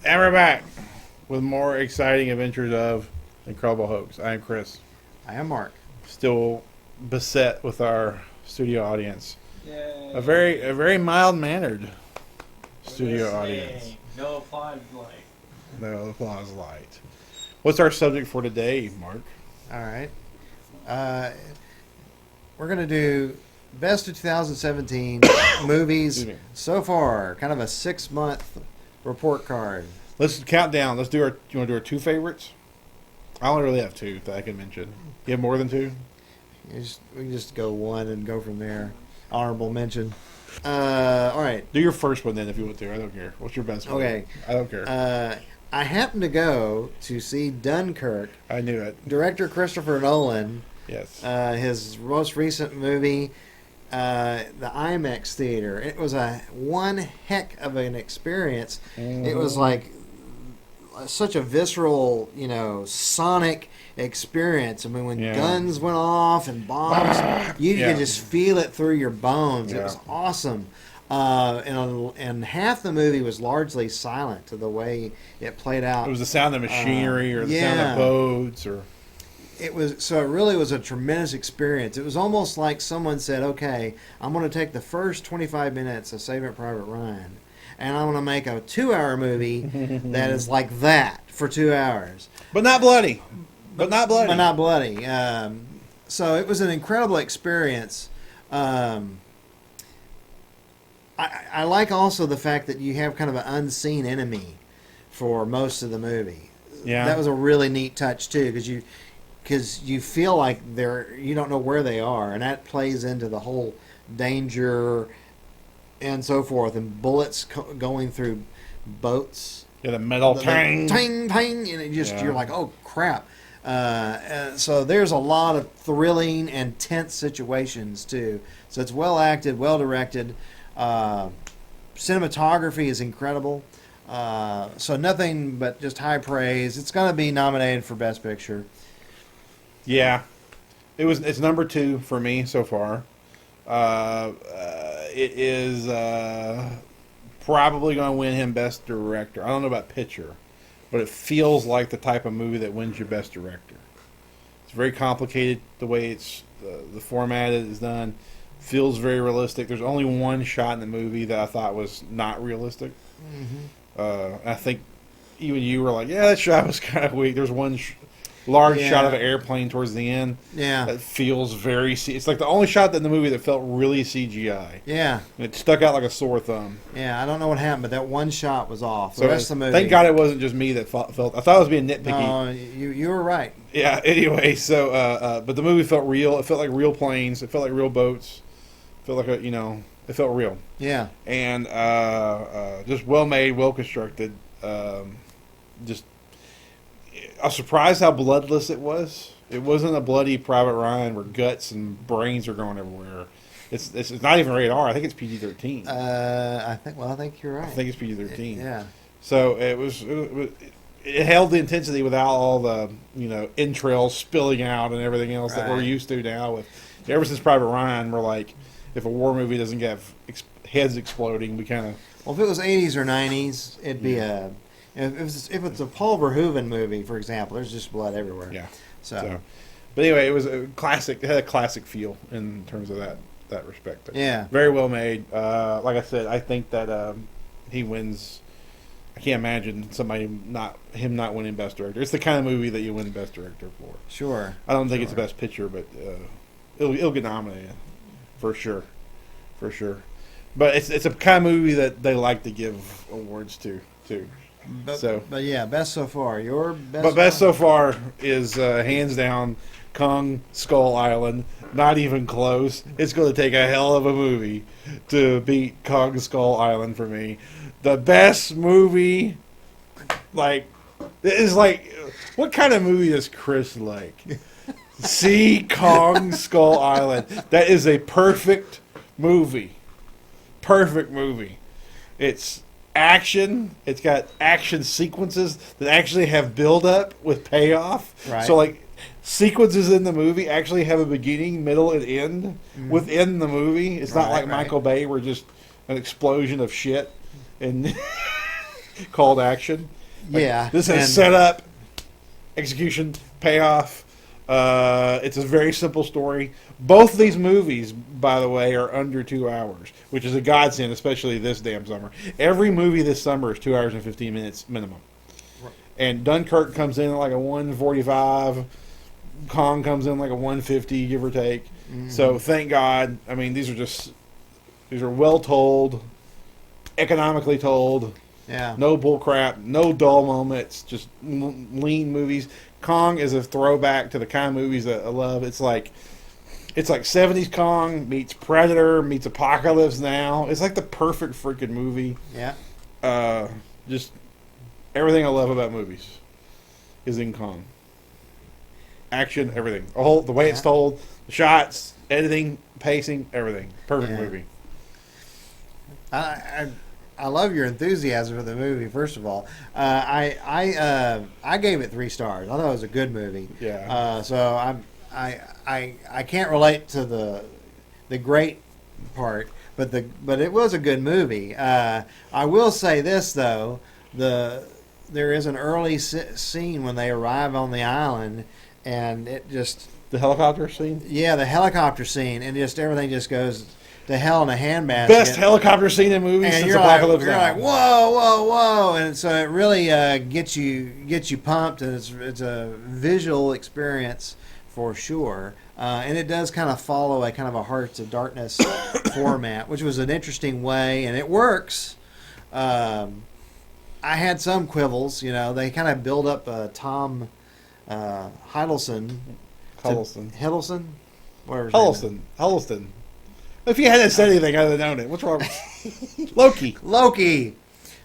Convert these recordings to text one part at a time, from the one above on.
And we're back with more exciting adventures of Incredible Hokes. I am Chris. I am Mark. Still beset with our studio audience. Yay. A very mild-mannered studio audience. No applause light. No applause light. What's our subject for today, Mark? All right. We're going to do best of 2017 movies so far. Kind of a 6-month report card. Let's count down. Let's do our. You want to do our two favorites? I only really have two that I can mention. You have more than two? We can just go one and go from there. Honorable mention. All right. Do your first one then if you want to. I don't care. What's your best one? Okay. I don't care. I happened to go to see Dunkirk. I knew it. Director Christopher Nolan. Yes. His most recent movie, the IMAX theater. It was one heck of an experience. It was like such a visceral, sonic experience. I mean, when guns went off and bombs, you could just feel it through your bones. Yeah. It was awesome. And half the movie was largely silent to the way it played out. It was the sound of machinery or the sound of boats or... It really was a tremendous experience. It was almost like someone said, okay, I'm going to take the first 25 minutes of Saving Private Ryan, and I'm going to make a 2-hour movie that is like that for 2 hours. But not bloody. But not bloody. But not bloody. So it was an incredible experience. I like also the fact that you have kind of an unseen enemy for most of the movie. Yeah. That was a really neat touch, too, because you feel like you don't know where they are, and that plays into the whole danger and so forth, and bullets going through boats. Yeah, the metal tang, tang, tang, and you're like, oh crap. So there's a lot of thrilling and tense situations too. So it's well acted, well directed. Cinematography is incredible. So nothing but just high praise. It's going to be nominated for Best Picture. Yeah, it's number 2 for me so far. It is probably going to win him Best Director. I don't know about Picture, but it feels like the type of movie that wins you Best Director. It's very complicated the way it's the format is done. Feels very realistic. There's only one shot in the movie that I thought was not realistic. Mm-hmm. I think even you were like, yeah, that shot was kind of weak. There's one large shot of an airplane towards the end. Yeah. That feels very... It's like the only shot in the movie that felt really CGI. Yeah. And it stuck out like a sore thumb. Yeah, I don't know what happened, but that one shot was off. The rest of the movie... Thank God it wasn't just me that felt... I thought I was being nitpicky. No, you were right. Yeah, anyway, so... but the movie felt real. It felt like real planes. It felt like real boats. It felt like it felt real. Yeah. And just well made, well constructed. Just... I was surprised how bloodless it was. It wasn't a bloody Private Ryan where guts and brains are going everywhere. It's not even rated R. I think it's PG-13. I think you're right. I think it's PG-13. Yeah. So it held the intensity without all the entrails spilling out and everything else that we're used to now. Ever since Private Ryan, we're like, if a war movie doesn't have heads exploding, we kind of... Well, if it was 80s or 90s, it'd be a... If it's a Paul Verhoeven movie, for example, there's just blood everywhere. Yeah. So, but anyway, it was a classic. It had a classic feel in terms of that respect. But yeah. Very well made. Like I said, I think that he wins. I can't imagine not winning Best Director. It's the kind of movie that you win Best Director for. Sure. I don't think it's the Best Picture, but it'll get nominated for sure. For sure. But it's a kind of movie that they like to give awards to too. But yeah, best so far. Your best. But best so far is hands down Kong Skull Island. Not even close. It's going to take a hell of a movie to beat Kong Skull Island for me. The best movie, what kind of movie does Chris like? See Kong Skull Island. That is a perfect movie. Perfect movie. It's action. It's got action sequences that actually have build up with payoff. Right. So sequences in the movie actually have a beginning, middle, and end within the movie. It's not like Michael Bay where just an explosion of shit and called action. Yeah, This and- is set up, execution, payoff. It's a very simple story. Both these movies, by the way, are under 2 hours, which is a godsend, especially this damn summer. Every movie this summer is 2 hours and 15 minutes minimum. And Dunkirk comes in at like a 145. Kong comes in like a 150, give or take. Mhm. So thank God. I mean, these are well told, economically told. Yeah. No bull crap, no dull moments, just lean movies. Kong is a throwback to the kind of movies that I love. It's like 70s Kong meets Predator meets Apocalypse Now. It's like the perfect freaking movie. Yeah. Just everything I love about movies is in Kong. Action, everything. The way it's Yeah. told, the shots, editing, pacing, everything. Perfect Yeah. movie. I love your enthusiasm for the movie. First of all, I gave it 3 stars. I thought it was a good movie. Yeah. So I can't relate to the great part, but it was a good movie. I will say this though, there is an early scene when they arrive on the island, and it just The helicopter scene? the helicopter scene, and just everything just goes to hell in a handbasket. Best helicopter scene in movies And since you're Apocalypse like, Now. whoa, whoa, whoa, and so it really gets you pumped, and it's a visual experience for sure, and it does kind of follow a kind of a Hearts of Darkness format, which was an interesting way, and it works. I had some quibbles, they kind of build up Tom Hiddleston, Huddleston. whatever. his name Huddleston. If you hadn't said anything, I'd have known it. What's wrong with Loki? is. Loki.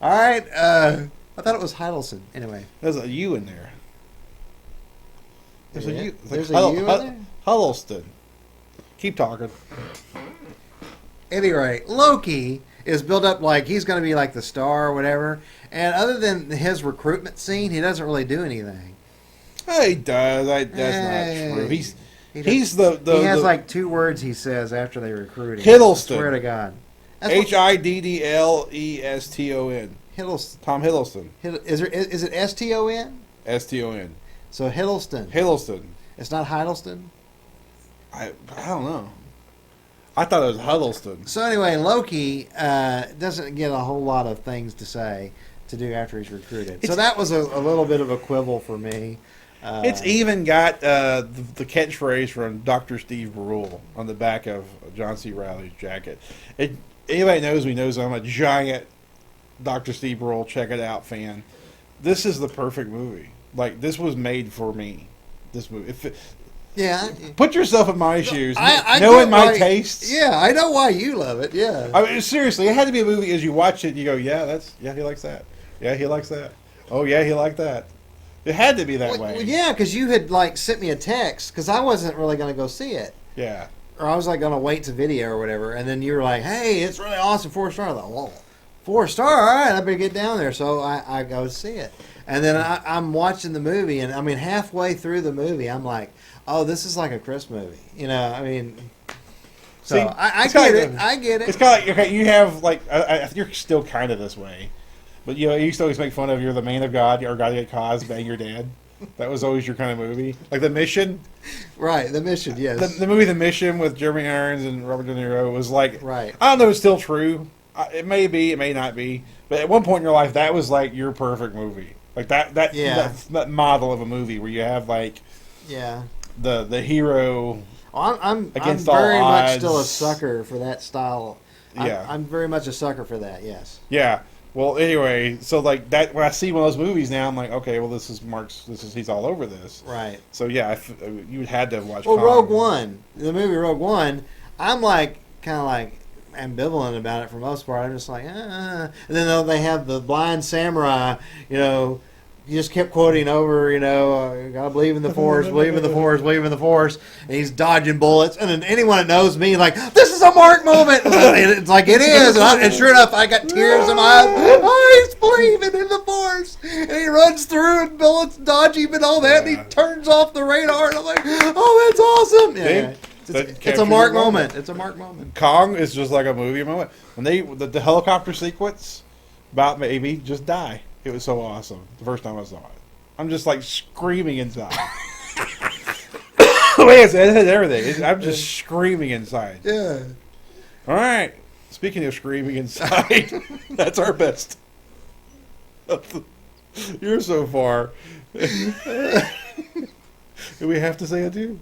All right, I thought it was Hiddleston. Anyway. There's a U in there. There's a U. It's There's like a U in there? Huddleston. Keep talking. Anyway, Loki is built up like he's going to be like the star or whatever. And other than his recruitment scene, he doesn't really do anything. He does. That's Hey. not true. He does- He's the he has the like 2 words he says after they recruit him. Hiddleston. I swear to God. That's what- Hiddleston. Hiddleston. Tom Hiddleston. Is it STON? STON. So Hiddleston. Hiddleston. It's not Hiddleston. I don't know. I thought it was Huddleston. So anyway, Loki doesn't get a whole lot of things to say to do after he's recruited. So that was a little bit of a quibble for me. It's even got the catchphrase from Dr. Steve Brule on the back of John C. Reilly's jacket. Anybody knows me knows I'm a giant Dr. Steve Brule, check it out fan. This is the perfect movie. Like, this was made for me. This movie. Yeah. Put yourself in my shoes. I knowing get my why- tastes. Yeah, I know why you love it. Yeah. I mean, seriously, it had to be a movie as you watch it, you go, yeah, he likes that. Yeah, he likes that. Oh, yeah, he liked that. It had to be that way. Well, yeah, because you had like sent me a text because I wasn't really going to go see it, Yeah. or I was like going to wait to video or whatever, and then you were like, "Hey, it's really awesome, 4 star." I thought, well, 4 star, all right, I better get down there. So I go to see it, and then I'm watching the movie, and I mean halfway through the movie, I'm like, "Oh, this is like a Chris movie," I mean. So See, I it's get kinda- it. I get it. It's kind of like, okay, you have, like, you're still kind of this way. But, you used to always make fun of you're the man of God, or God get caused, bang your dad. That was always your kind of movie. Like The Mission. Right, The Mission, yes. The movie The Mission with Jeremy Irons and Robert De Niro was like, Right. I don't know if it's still true. It may be, it may not be. But at one point in your life, that was like your perfect movie. Like Yeah. that model of a movie where you have like Yeah. the hero. I'm Against all very much odds. still a sucker for that style. Yeah. I'm very much a sucker for that, yes. Yeah. Well, anyway, so like that when I see one of those movies now, I'm like, okay, well, this is he's all over this. Right. So yeah, you had to have watched. Well, Kong. Rogue One, the movie Rogue One, I'm like kind of like ambivalent about it for the most part. I'm just like, And then they have the blind samurai, you just kept quoting over, gotta believe in the Force, believe in the Force, believe in the Force. And he's dodging bullets. And then anyone that knows me, like, this is a Mark moment. And it's like, it is. And sure enough, I got tears in my eyes. Oh, he's believing in the Force. And he runs through and bullets dodge him and all that. And he turns off the radar. And I'm like, oh, that's awesome. Yeah. That It's captures a Mark your moment. It's a Mark moment. Kong is just like a movie moment. When the helicopter sequence, about maybe just die. It was so awesome the first time I saw it. I'm just like screaming inside. The way it's edited, everything. I'm just screaming inside. Yeah. All right. Speaking of screaming inside, that's our best. You're so far. Do we have to say it too?